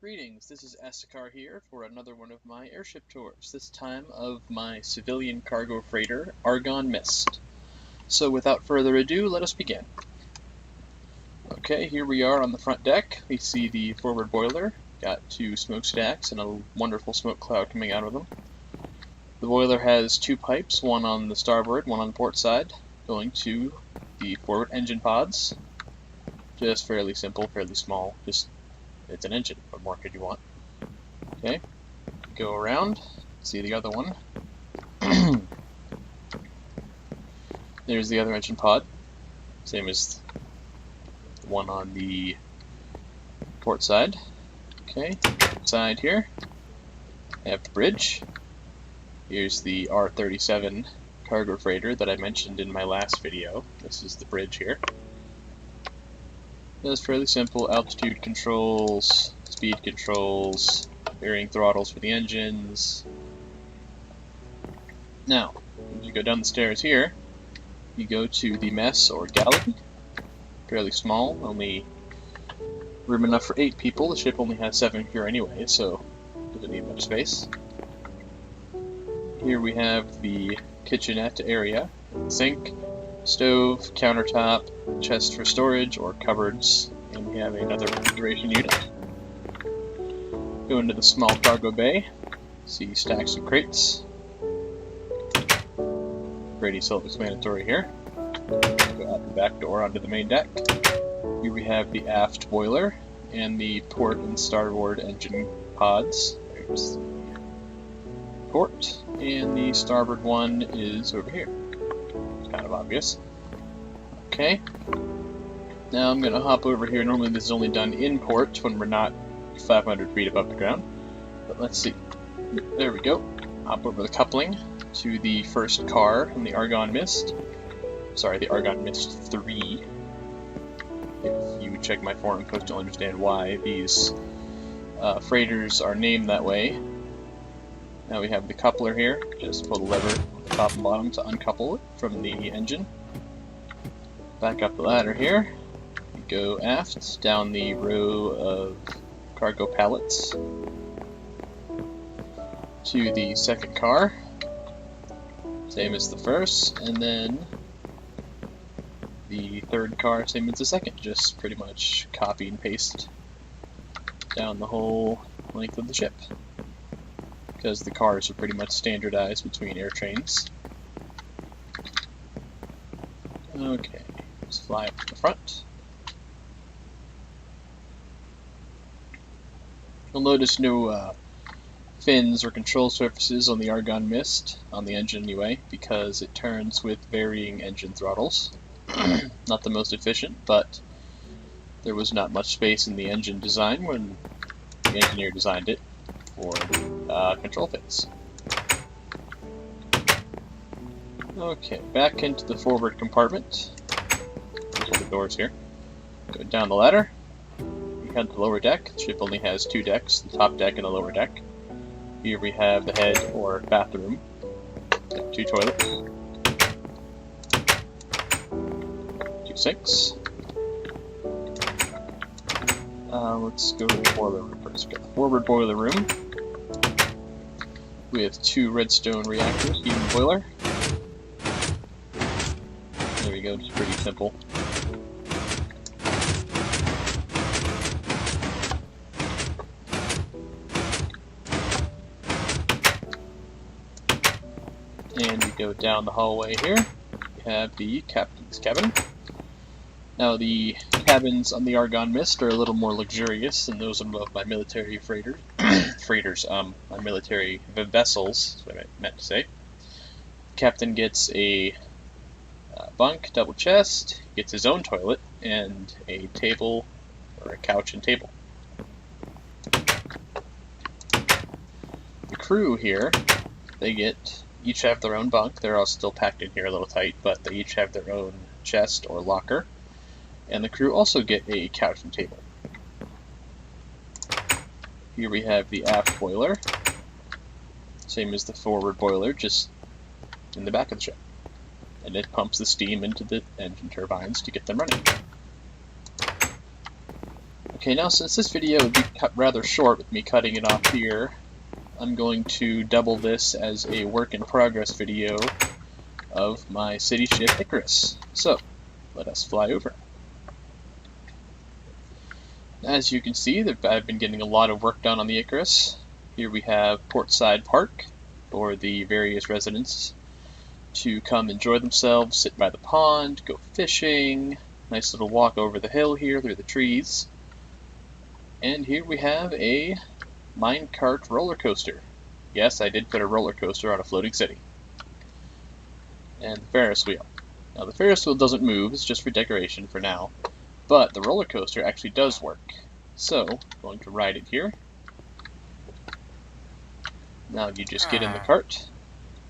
Greetings, this is Asakar here for another one of my airship tours, this time of my civilian cargo freighter, Argon Mist. So without further ado, let us begin. Okay, here we are on the front deck. We see the forward boiler, got two smokestacks and a wonderful smoke cloud coming out of them. The boiler has two pipes, one on the starboard, one on the port side, going to the forward engine pods. Just fairly simple, fairly small, just it's an engine. What more could you want? Okay, go around, see the other one. There's the other engine pod, same as the one on the port side. Okay, side here, I have the bridge. Here's the R37 cargo freighter that I mentioned in my last video. This is the bridge here. It's fairly simple: altitude controls, speed controls, varying throttles for the engines. Now, when you go down the stairs here, you go to the mess or galley. Fairly small, only room enough for 8 people. The ship only has 7 here anyway, so doesn't need much space. Here we have the kitchenette area, sink, stove, countertop, chest for storage or cupboards, and we have another refrigeration unit. Go into the small cargo bay, see stacks of crates. Pretty self-explanatory here. Go out the back door onto the main deck. Here we have the aft boiler and the port and starboard engine pods. There's the port, and the starboard one is over here. Kind of obvious. Okay, now I'm going to hop over here. Normally this is only done in port when we're not 500 feet above the ground, but let's see. There we go. Hop over the coupling to the first car in the Argon Mist. Sorry, the Argon Mist 3. If you check my forum post, you'll understand why these freighters are named that way. Now we have the coupler here. Just pull the lever top and bottom to uncouple it from the engine. Back up the ladder here. Go aft, down the row of cargo pallets to the second car. Same as the first, and then the third car, same as the second. Just pretty much copy and paste down the whole length of the ship, because the cars are pretty much standardized between air trains. Okay, let's fly up to the front. You'll notice no fins or control surfaces on the Argon Mist, on the engine anyway, because it turns with varying engine throttles. Not the most efficient, but there was not much space in the engine design when the engineer designed it for control fins. Okay, back into the forward compartment. These are the doors here. Go down the ladder. We head to the lower deck. The ship only has 2 decks, the top deck and the lower deck. Here we have the head or bathroom. 2 toilets. 2 sinks. Let's go to the boiler room first. We've got the forward boiler room with 2 Redstone Reactors heating the boiler. There we go, just pretty simple. And we go down the hallway here. We have the captain's cabin. Now the cabins on the Argon Mist are a little more luxurious than those of my military freighters. My military vessels, is what I meant to say. The captain gets a bunk, double chest, gets his own toilet, and a table, or a couch and table. The crew here, they each have their own bunk. They're all still packed in here a little tight, but they each have their own chest or locker. And the crew also get a couch and table. Here we have the aft boiler. Same as the forward boiler, just in the back of the ship. And it pumps the steam into the engine turbines to get them running. Okay, now since this video would be cut rather short with me cutting it off here, I'm going to double this as a work in progress video of my city ship Icarus. So, let us fly over. As you can see, I've been getting a lot of work done on the Icarus. Here we have Portside Park for the various residents to come enjoy themselves, sit by the pond, go fishing. Nice little walk over the hill here through the trees. And here we have a Minecart roller coaster. Yes, I did put a roller coaster on a floating city. And the Ferris wheel. Now the Ferris wheel doesn't move, it's just for decoration for now. But the roller coaster actually does work. So, I'm going to ride it here. Now you just get in the cart,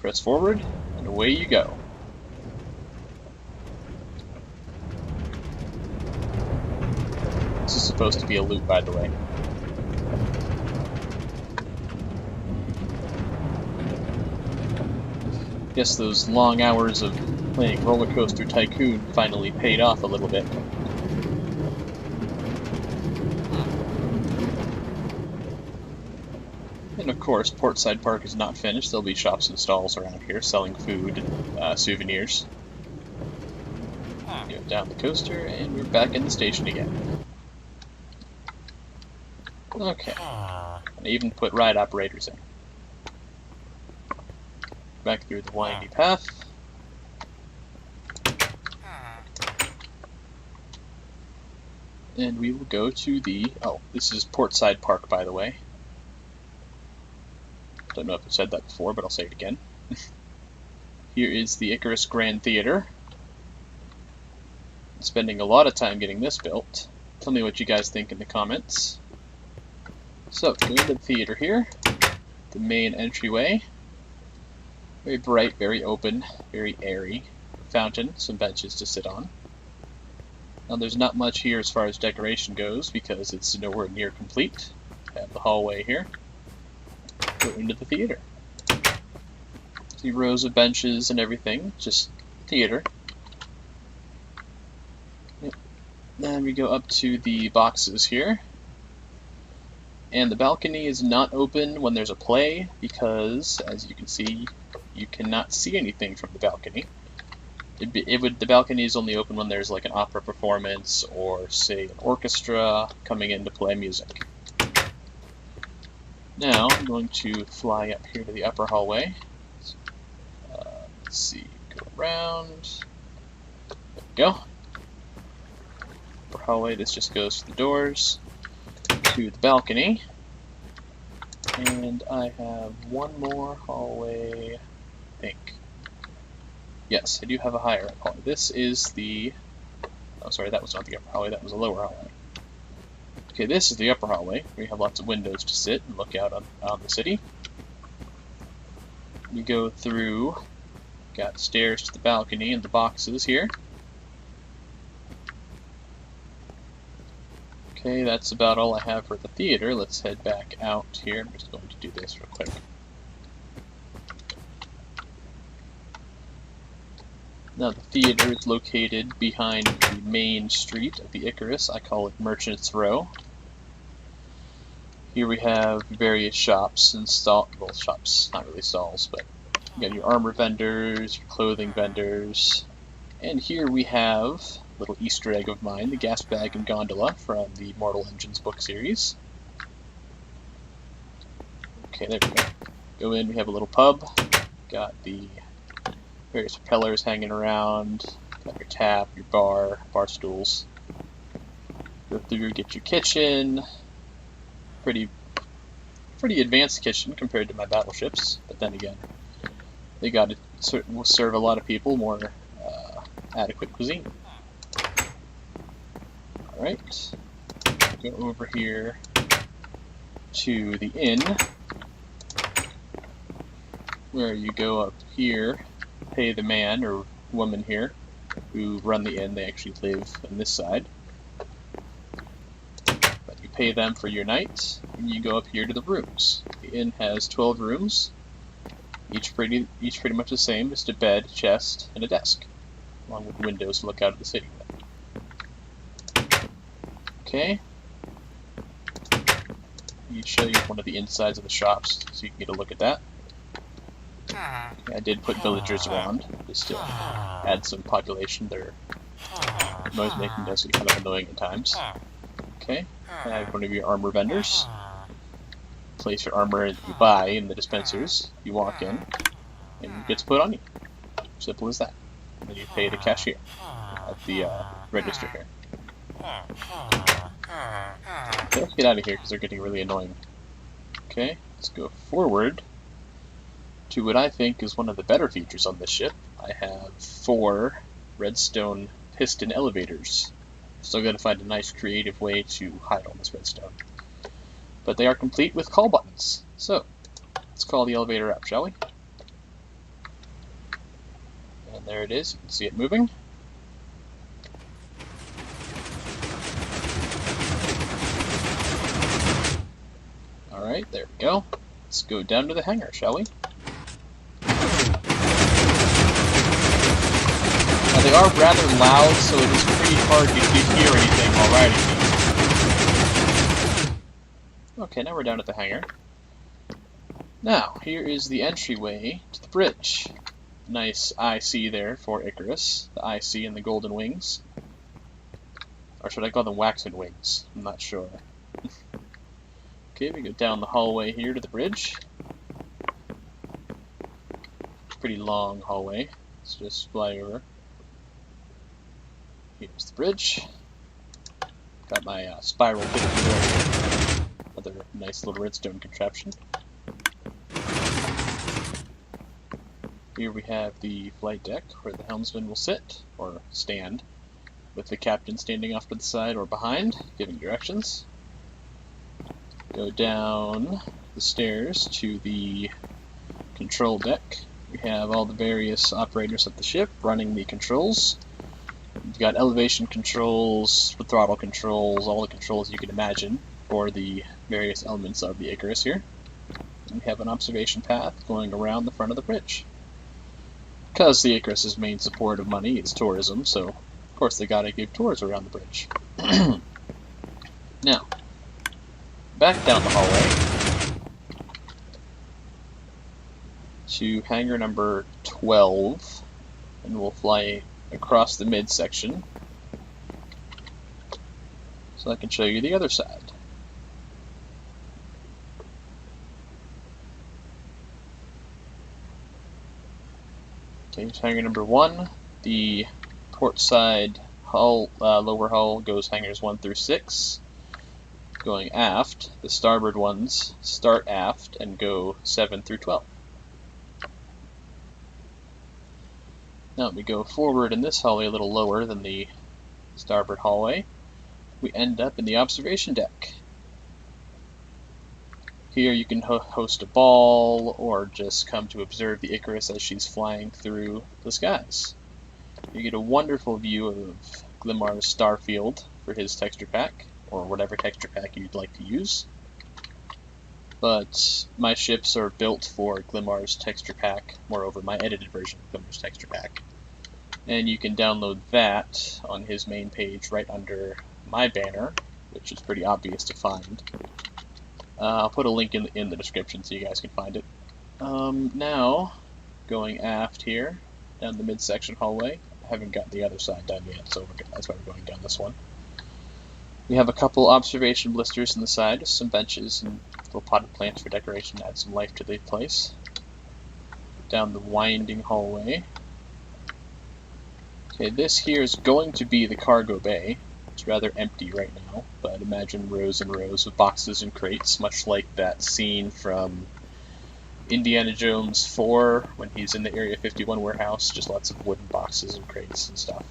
press forward, and away you go. This is supposed to be a loop, by the way. Guess those long hours of playing Roller Coaster Tycoon finally paid off a little bit. And of course, Portside Park is not finished. There'll be shops and stalls around here selling food and souvenirs. Go down the coaster, and we're back in the station again. Okay. I even put ride operators in. Back through the windy path. And we will go to the... Oh, this is Portside Park, by the way. Don't know if I've said that before, but I'll say it again. Here is the Icarus Grand Theater. I'm spending a lot of time getting this built. Tell me what you guys think in the comments. So, go into the theater here. The main entryway. Very bright, very open, very airy. Fountain, some benches to sit on. Now there's not much here as far as decoration goes because it's nowhere near complete. Have the hallway here. Go into the theater. See rows of benches and everything, just theater. Then we go up to the boxes here. And the balcony is not open when there's a play because, as you can see, you cannot see anything from the balcony. The balcony is only open when there's like an opera performance or, say, an orchestra coming in to play music. Now, I'm going to fly up here to the upper hallway. Let's see, go around. There we go. Upper hallway, this just goes to the doors, to the balcony. And I have one more hallway, I think. Yes, I do have a higher up hallway. This is the... Oh, sorry, that was not the upper hallway, that was a lower hallway. Okay, this is the upper hallway. We have lots of windows to sit and look out on the city. You go through, got stairs to the balcony and the boxes here. Okay, that's about all I have for the theater. Let's head back out here. I'm just going to do this real quick. Now the theater is located behind the main street of the Icarus. I call it Merchant's Row. Here we have various shops and shops, not really stalls, but you got your armor vendors, your clothing vendors, and here we have a little Easter egg of mine, the gas bag and gondola from the Mortal Engines book series. Okay, there we go. Go in, we have a little pub, got the various propellers hanging around, got your tap, your bar stools. Go through, get your kitchen. Pretty advanced kitchen compared to my battleships, but then again, they got to serve a lot of people more adequate cuisine. Alright, go over here to the inn, where you go up here, pay the man or woman here who run the inn. They actually live on this side. But you pay them for your night, and you go up here to the rooms. The inn has 12 rooms, each pretty much the same, just a bed, chest, and a desk, along with windows to look out at the city with. Okay, me show you one of the insides of the shops so you can get a look at that. I did put villagers around just to add some population. Their noise making does get kind of annoying at times. Okay, I have one of your armor vendors. Place your armor that you buy in the dispensers. You walk in, and it gets put on you. Simple as that. And then you pay the cashier at the register here. Okay, let's get out of here because they're getting really annoying. Okay, let's go forward to what I think is one of the better features on this ship. I have 4 redstone piston elevators. Still gotta find a nice creative way to hide all this redstone. But they are complete with call buttons. So, let's call the elevator up, shall we? And there it is, you can see it moving. Alright, there we go. Let's go down to the hangar, shall we? Now they are rather loud, so it is pretty hard to hear anything while riding these. Okay, now we're down at the hangar. Now, here is the entryway to the bridge. Nice IC there for Icarus. The IC and the golden wings. Or should I call them waxen wings? I'm not sure. Okay, we go down the hallway here to the bridge. Pretty long hallway. Let's just fly over. Here's the bridge. Got my spiral pit. Another nice little redstone contraption. Here we have the flight deck where the helmsman will sit, or stand, with the captain standing off to the side or behind, giving directions. Go down the stairs to the control deck. We have all the various operators of the ship running the controls. We've got elevation controls, throttle controls, all the controls you can imagine for the various elements of the Icarus here. And we have an observation path going around the front of the bridge. Because the Icarus's main support of money is tourism, so of course they gotta give tours around the bridge. Now, back down the hallway to hangar number 12, and we'll fly across the midsection so I can show you the other side. Okay, here's hangar number 1. The port side hull, lower hull goes hangars 1 through 6. Going aft, the starboard ones start aft and go 7 through 12. Now we go forward in this hallway a little lower than the starboard hallway. We end up in the observation deck. Here you can host a ball or just come to observe the Icarus as she's flying through the skies. You get a wonderful view of Glimmar's star field for his texture pack, or whatever texture pack you'd like to use. But my ships are built for Glimmar's texture pack, moreover my edited version of Glimmar's texture pack. And you can download that on his main page right under my banner, which is pretty obvious to find. I'll put a link in the description so you guys can find it. Now, going aft here, down the midsection hallway. I haven't got the other side done yet, so that's why we're going down this one. We have a couple observation blisters on the side, some benches and little potted plants for decoration to add some life to the place. Down the winding hallway. Okay, this here is going to be the cargo bay. It's rather empty right now, but imagine rows and rows of boxes and crates, much like that scene from Indiana Jones 4 when he's in the Area 51 warehouse, just lots of wooden boxes and crates and stuff.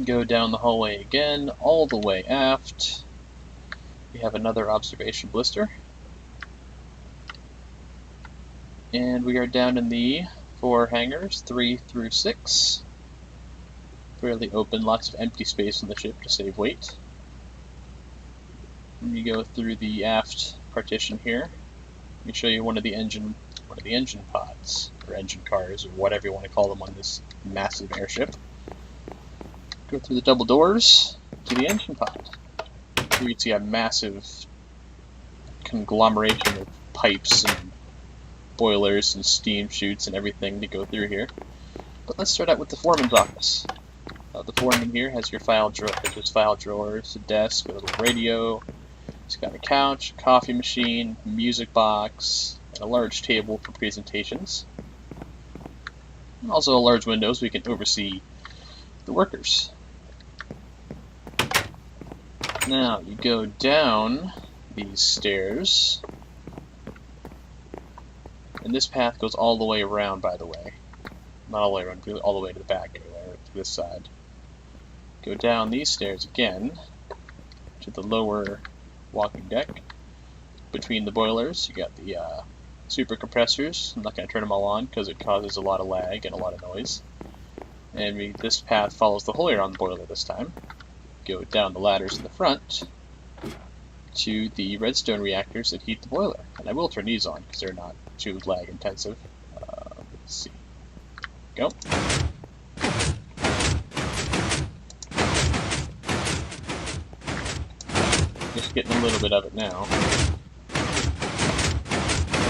Go down the hallway again, all the way aft. We have another observation blister. And we are down in the 4 hangars, 3 through 6. Fairly open, lots of empty space on the ship to save weight. And you go through the aft partition here. Let me show you one of the engine pods, or engine cars, or whatever you want to call them on this massive airship. Go through the double doors to the engine pod. Here you can see a massive conglomeration of pipes and boilers and steam chutes and everything to go through here. But let's start out with the foreman's office. The foreman here has your file drawers, a desk, a little radio. He's got a couch, a coffee machine, a music box, and a large table for presentations. And also a large window so we can oversee the workers. Now, you go down these stairs, and this path goes all the way around, by the way. Not all the way around, all the way to the back, anyway, to this side. Go down these stairs again to the lower walking deck. Between the boilers, you got the super compressors. I'm not going to turn them all on because it causes a lot of lag and a lot of noise. And this path follows the whole way around the boiler this time. Go down the ladders in the front to the redstone reactors that heat the boiler. And I will turn these on because they're not too lag intensive. Let's see. Go. Just getting a little bit of it now.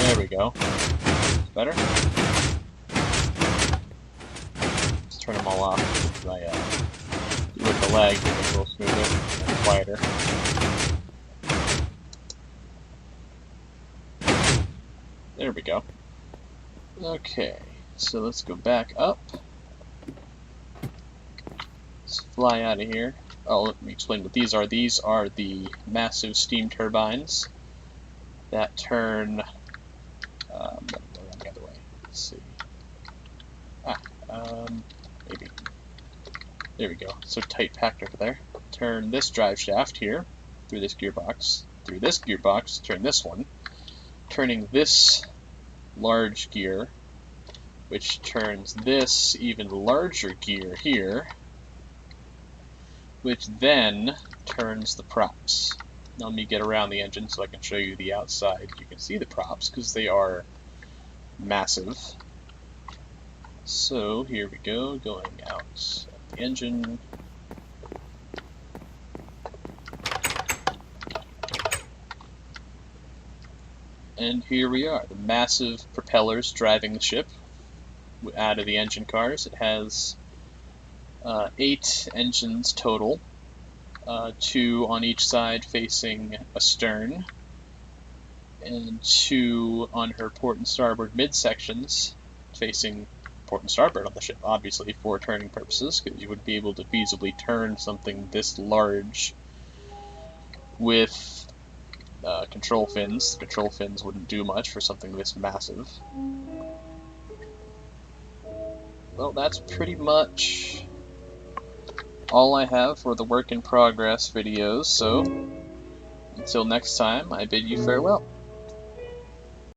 There we go. Better? Let's turn them all off. With the lag, it's a little smoother and quieter. There we go. Okay, so let's go back up. Let's fly out of here. Oh, let me explain what these are. These are the massive steam turbines that turn around the other way. Let's see. Maybe. There we go. So tight packed over there. Turn this drive shaft here through this gearbox, turn this one, turning this large gear, which turns this even larger gear here, which then turns the props. Now let me get around the engine so I can show you the outside. You can see the props because they are massive. So here we go, going out of the engine. And here we are, the massive propellers driving the ship out of the engine cars. It has 8 engines total, 2 on each side facing astern, and 2 on her port and starboard midsections facing port and starboard on the ship, obviously for turning purposes, because you would be able to feasibly turn something this large with control fins. The control fins wouldn't do much for something this massive. Well, that's pretty much all I have for the work in progress videos, so until next time, I bid you farewell.